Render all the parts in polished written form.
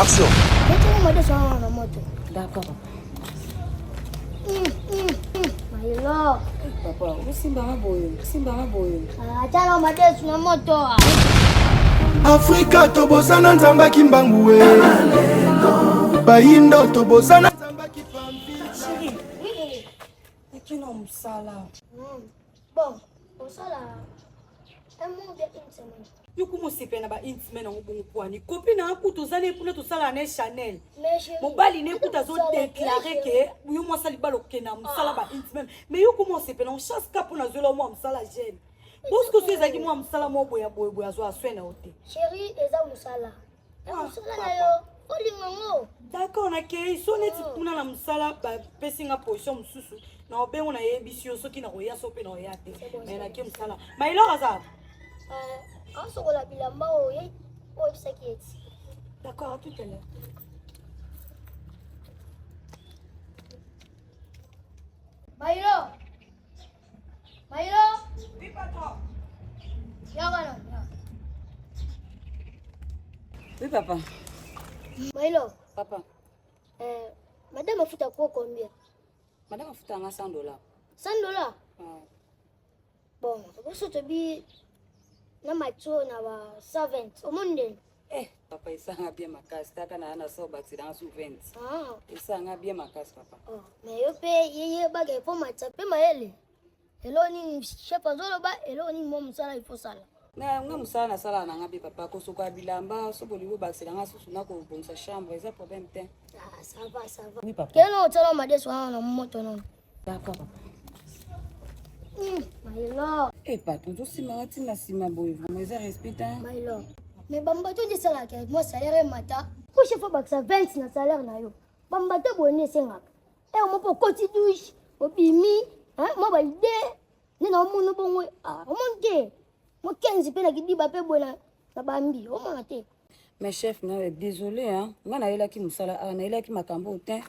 Action. D'accord. Maïlo. Papa, Simba boyo. Tala madesu na moto. Afrika tobosana nzamba kimbangwe. Bayindo tobosana nzamba kipambi. Oui. Ekino musala. Bon, osala. Emu de insema. Yuku musipe na ba intimate na ngubungu kwani. Kopi na akutu zane epuna to sala na Chanel. Mobali ne kuta zo déclarer que yu mo sali balo kena musala ba intimate. Mais yuku musipe na on chasse kapo na zelo mo musala jeune. Bosko so ezaki mo musala mo boya zo aswe na ote. Chérie, eza musala. Musala na yo. Olingongo. D'accord, na ke so neti kuna na musala ba pesinga position mususu. Na obengo na yebisi yo soki na roya so pe na roya te. Mais na ke musala. Mais il aza. Sokola bilamba oye. Oye saketi. D'accord, à tout à l'heure. Maïlo. Oui, patron. Yagana. Oui, papa. Maïlo. Papa. Madame a foutu à quoi combien? Madame a foutu à $100. $100? Bon, vous te bi na macho na ba 120 au monde. Papa, il s'en a bien ma casse. T'as qu'à na so bâti dans sous 20. Il s'en a bien ma casse, papa. Mais yo pe yeye bagay pour matcha pe maele. Hello ni chef azolo ba hello ni mom sala il faut sala. Na nga musala na sala na ngabi papa ko so kwa bilamba so boliwo bâti dans sous na ko bonsa chambre, ça problème te. Ça va. Oui, papa. Keno tala madeso na moto non. D'accord, papa. Maïlo. Patron, tu si ma sima boy, vraiment ça respecte. Maïlo. Mais bambato di sala ke moi salaire mata. Ko chef baksa 20 na salaire na yo. Bambato bonne senga. O mo po koti douche, o bimi, mo ba ide. Ni na mo no bonwe. O monte. Mo 15 pe na kidiba pe bona na bambi. O mate. Mais chef, désolé Nga na yela ki musala, na yela ki makambo te.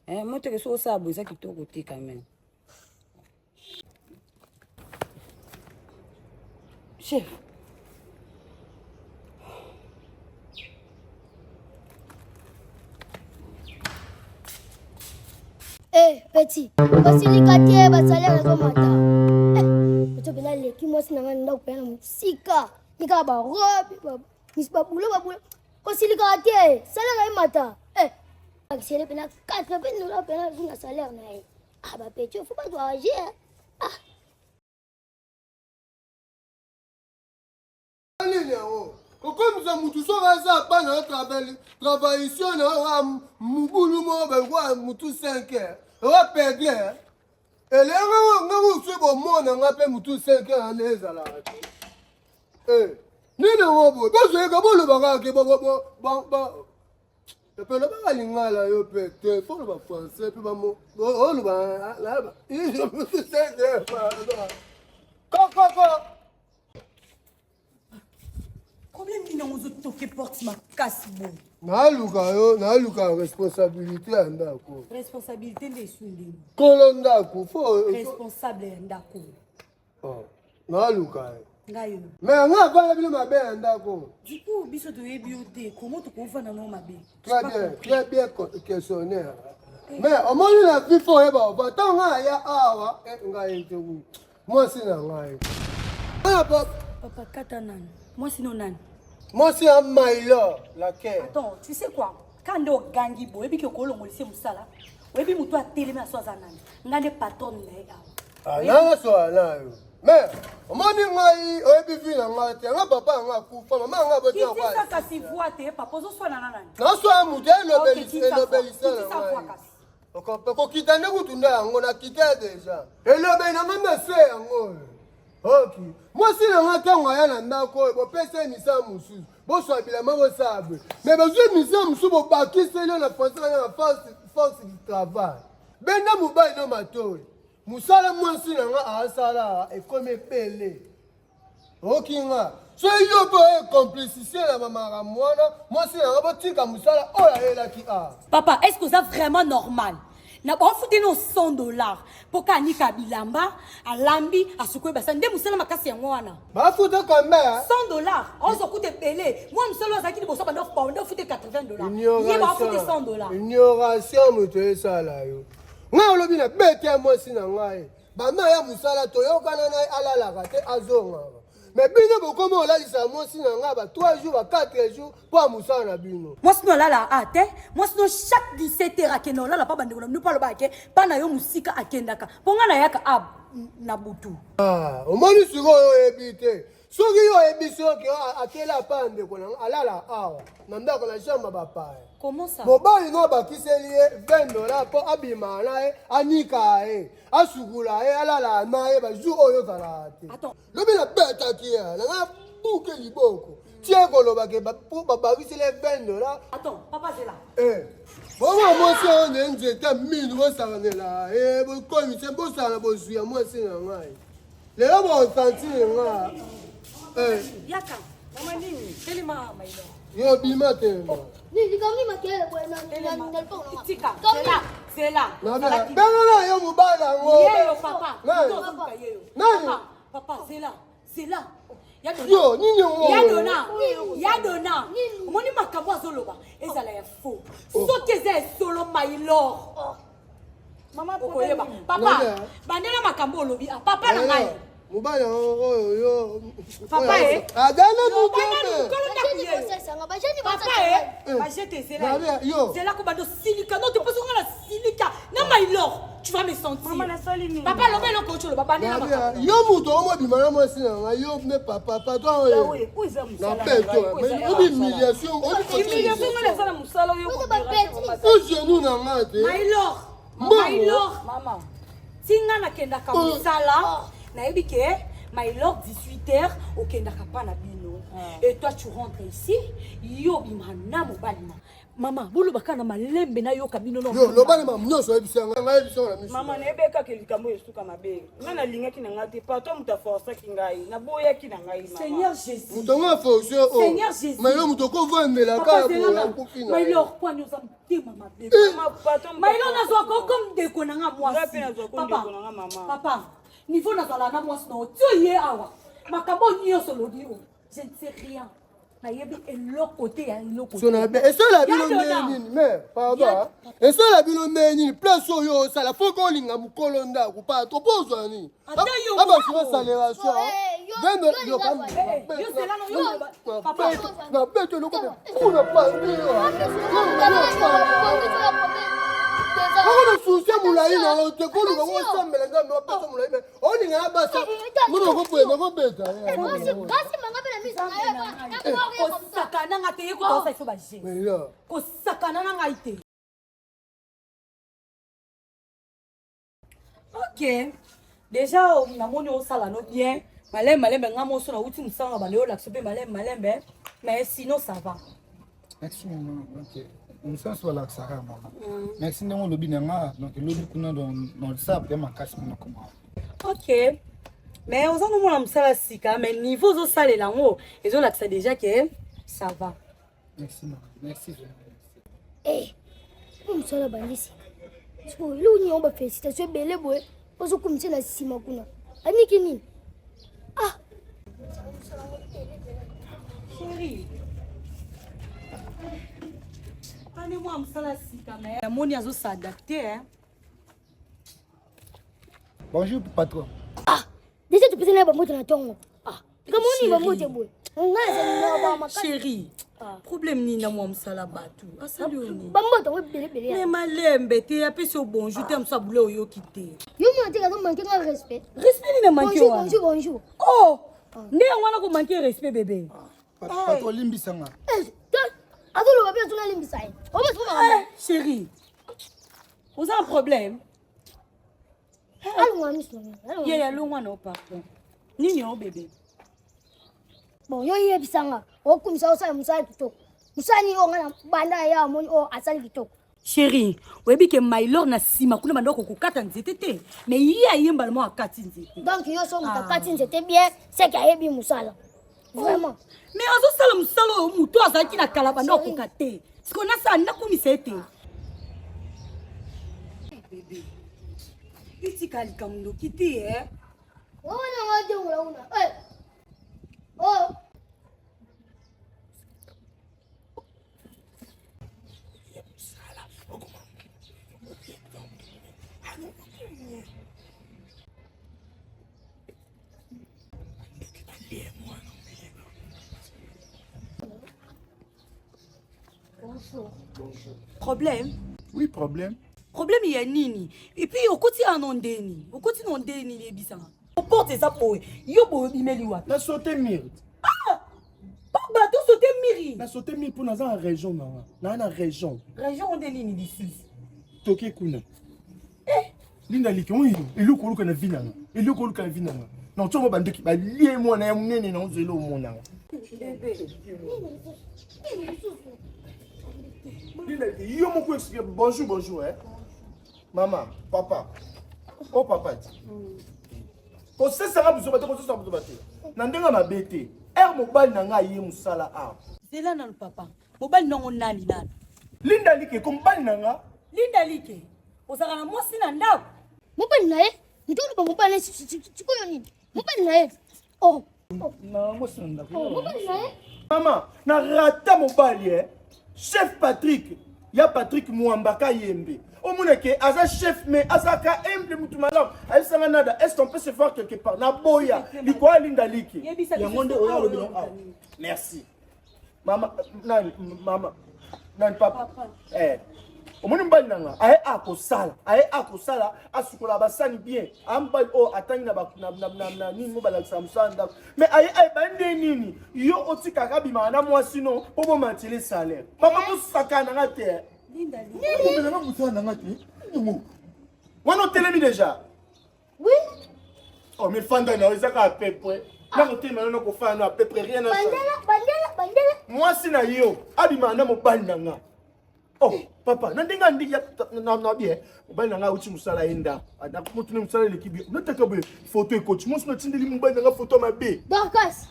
Moi te que so ça boza kitoko te quand même. Chef. Petit. Voici les quartiers, va salaire na mata. Tu peux aller qui moi sina ngana ndako pena musika. Nika ba robe, misba bulo. Voici les quartiers, salaire na mata. Accélé pena 4 $, pena na salaire na. Ba petit, faut pas doit agir. Comme ça, nous tous ça pas travail ici, on a mouboulou, moutou 5 heures. On va perdre. Et les gens, nous sommes au monde, on a fait moutou 5 heures en les à la radio. Ni ne va pas. Parce que le bagage qui le peu le bagage lingala yo pète. Faut le français puis bon. Oh le bagage là. Il je moutou 5 heures. Quoi. Problème qui nous a toqué porte ma casse bon. Na luka responsabilité andako. Responsabilité des souliers. Kolondako faut Responsable ndako. Na luka. Ngayo. Mais nga pas bien ma bien andako. Du coup, biso to yebiote, comment tu convainc na no mabe? Très bien questionnaire. Mais au moins la vie faut eba, ba tanga ya awa nga yetu. Moi sina ngai. Papa Katanan. Moi sinon nan. Moi c'est un Maïlo, laquelle. Attends, tu sais quoi? Quand on gangi bo, et puis que kolongo lisi musala, et puis muto a télé na soza nan. Ngane patron na ya. Là so là. Mais au moins ngai o ebi fi na ngai te, nga papa nga kufa, mama nga bote kwa. kwa. Qui ça si voix te papa zo so na nan. Na so amude lobelisa na. Ko kitane kutunda yango na kita déjà. Elobe na mama se yango. Ok. Moi si na ntango ya na ndako bo pesa misa musu. Bo so abila mabo sabe. Mais besoin misa musu bo bakise le na français na force du travail. Benda mubai no matoe. Musala moi si na asala e comme pele. Ok nga. So yo bo complicité la mama mwana, moi si na botika musala ola ela ki a. Papa, est-ce que c'est vraiment normal? na bafute no $100 poka anika bilamba alambi asukwe basa nde musala makasi yango wana bafute combien $100 ozo kute belé moi musala azaki liboso banda fute $80 ye bafute $100 ignoration moto esala yo nga olobi na bete mwasi na ngai bama ya musala toyokana na alalaka te azongaka mais bino bokoma olalisa mwasi na ngai ba 3 jours ba 4 jours po musala na bino mwasi no lala ate mwasi no chaque 17h akenda olala pa bandeko na bino pa lobake pa na yo musika akendaka mpo nga na yaka na butu omoni sikoyo oyebi te soki yo oyebi soki akela pa ndeko na alala awa na ndako na chambre bapaya comment ça mobali ngo bakiseli ye $20 mpo abima na ye anika ye asukula ye alala na ye bajour oyo ozala te lobi nabetaki ye nanga buke liboko tie kolobake babakiseli ye $20 bongo mwasi oyo nde nzete minu bosakanela ye bokomise bosala bozwi ya mwasi na ngai lelo bosantire nga yaka mama nini telema mailo yo bima tema bengana yo mobali yango yo nini yadona omoni makambo azoloba ezala ya faux soki eza esolo mailor okoyeba papa bandela makambo olobi papa na ngai mobali oyo papa adana zela ko bando silika no te poso ngala silika na mailor tu vas me sentir papa lobe lo kocholo baba ndela makambo yo muto omo bimana mwasi na ngai yo ne papa patron oyo na peto mais humiliation ngala sana musala yo ko genou na ngai te mailor mama tinga na kenda ka musala nayebi ke mailor 18h okendaka pa na bino et toi tu rentres ici yo bimana mobali mama bolobaka na malembe na yoka bino no yo lobana ma nyonso ebisanga ngai ebisanga na miso mama nayebeka ke likambo esuka mabe nga nalingaki na ngai te pato moto aforsaki ngai naboyaki na ngai Seigneur Jésus mutonga fonction o Seigneur Jésus mais yo muto ko vandela ka ya kupina mailor kwa nyoza mtema mabe mailor nazwa ko comme deko na nga mwasi papa niveau nazala na mwasi no tio ye awa makambo nyonso lobi o je ne sais rien nayebi eloko te ya eloko so na be esola bino nini mais pardon esola bino nini place oyo osala faut ko linga mukolo ndako pa to pozwa ni aba sio salation vendo yo kam yo sela no yo papa na beto loko kuna pa Ako susia mulai na te ko lu ko sambela ngambe wa pesa mulai me oni nga basa muno ko pwe ko beta kasi manga bela misa ko sakana nga te ko tosa ifo baje ko sakana na nga ite OK déjà na moni o sala no bien malembe nga mo so na uti musanga ba leo l'accepter malembe mais sinon ça va merci maman OK ça soit là ça maman merci ndemo lobi nanga donc lobi kuna dans le sable ma casse mon comment OK mais aux gens mo na musala sika mais niveau zo salela ngo ezo la ça déjà que ça va merci maman merci musala bandisi so lu ni omba félicité bele boy ozo kumtse na sima kuna aniki nini chérie moi musala sika mais la moni azo s'adapter hein bonjour patron déjà tu peux na ba moto na tongo comme on y va moto boy chérie problème ni na moi musala batu asali oni ba moto we bele mais malembe te apesi au bonjour te msa boule oyo kité yo mo te ka manquer respect ni na manquer wa bonjour oh ne ngwana ko manquer respect bébé patron limbisanga azolo ba bien tuna limbisa ye chérie vous avez un problème alungwa miso ya longwa no pardon nini o bébé bon yo yebisanga okumisa osala musala kitoko musani o ngana banda ya moni o asali kitoko chérie oyebi ke mailor na sima kuna bandoko kokata nzete te mais ye ayembala mo akati nzete donc yo so mutakati nzete bien c'est qu'il yebi musala vraiment mais azosala musala oyo mutu azalaki na kala bandoko kokate siko nasala nakumisa ete bébé. Iti kalika mundo kiti Oh, non, eh. Oh. Problème? Oui, problème. Problème il y a nini. Et puis au côté en ondeni. Au côté en ondeni les bisanga. Au porte ça pour yo bo bimeli wa. Na sauté mire. Ah! Pas bateau sauter miri. Na sauté mire pour naza en région na. Na région. Région ondeni ni d'ici. Toke kuna. Linda liki oui, eloko luka na vinanga. Eloko luka na vinanga. Na tsomo bandeki ba lié moi na munene na nzelo mona. Linda yo moko expliquer bonjour hein. Maman, papa. Oh papa. Ko sesa ka buzo bate ko sesa buzo bate. Na ndenga mabete. Mobile na nga ye musala a. Zela na papa. Mobile nango nani. Linda like ko mobile na nga. Linda like. Osaka na mosi na ndako. Mobile na ye. Ntoni ba mobile na sikoyo nini? Mobile na ye. Oh. Na mosi na ndako. Mobile na ye. Maman, na rata mobile chef Patrick. Ya Patrick Mwambaka Yembe. Au moins que aza chef mais azaka humble mutu malam. Aisanga nada. Est-ce qu'on peut se voir quelque part? Na boya. Likwa linda liki. Yangonde oya lobi. Merci. Maman, nan papa. Au moins mbali nanga. Aye akosala. Asukola basani bien. Ambali o atangi na nini mo bala samsanda. Mais aye bande nini? Yo otika kabima na moi sinon pour me mentir salaire. Maman mo sakana ngate. Linda like. On a télé déjà. Oui. Oh, mais fanda na ezaka à peu près. Na côté maintenant ko fa à peu près rien à faire. Bandela. Moi si na yo, abima na mo nanga. Oh, papa, na ndinga ndiya na bien. Mobali nanga uchi musala enda. Ada mutu ne musala l'équipe. Notaka be photo e coach. Moi si no tindeli mobali nanga photo mabe. Dorcas.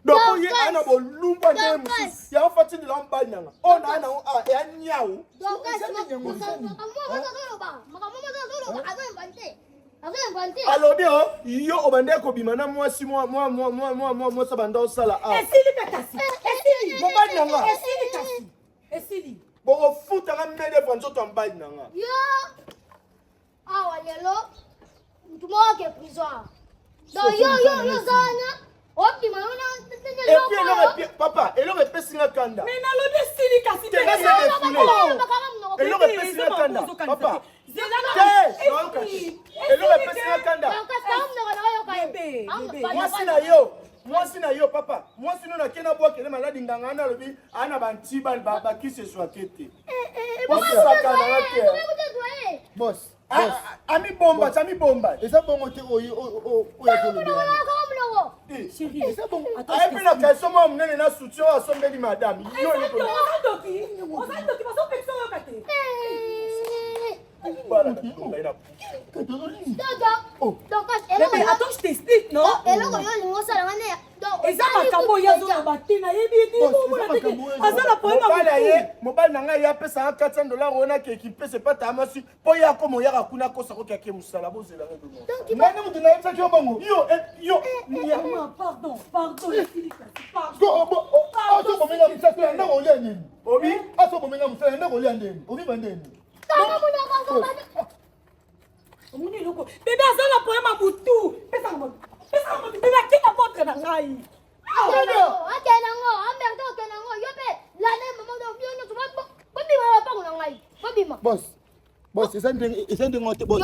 Donc il y a na bo lumba ndem. Ya ofati de lambali nanga. On a na ya nyao. Alors yo obande ko bimana moi si moi ça banda osala a. Esili katasi. Esili. Mobali nanga. Esili kasi. Esili. Bon futa nga mede vanzo tambali nanga. Yo. Ah walelo. Mtumoa ke prison. Donc yo zana. Opi maona Et puis papa, elle aurait pèsé la kanda. Mais na lobe esili kasi. Elle aurait pèsé la kanda. Papa. Elle aurait pèsé la kanda. Moi si na yo papa. Moi si na kena bois que les malades nganga lobi ana bantiba ba qui se soit kete. Boss. Ami bomba. Et ça bon côté o ya tolo bien. Chérie, attends. Et puis la question moi mnene na soutien à sommer di madame. Yo mais attends, je t'explique, non? Eza makambo ya zona batena yebi ti azala poema mobile nanga ya pesa $400 ona ke qui peut se pas tamasi po ya komo ya kuna kosa ko ke musala bozela ngelo. Nani mutu na yetsa kyo bango. Yo pardon Aso bomenga musala na ko lia nini? Obi aso bomenga musala na ko lia nini? Obi bandeni. Omuni loko bébé azala poema mutu pesa mo bébé kika montre na ngai. Boss, c'est ça, boss.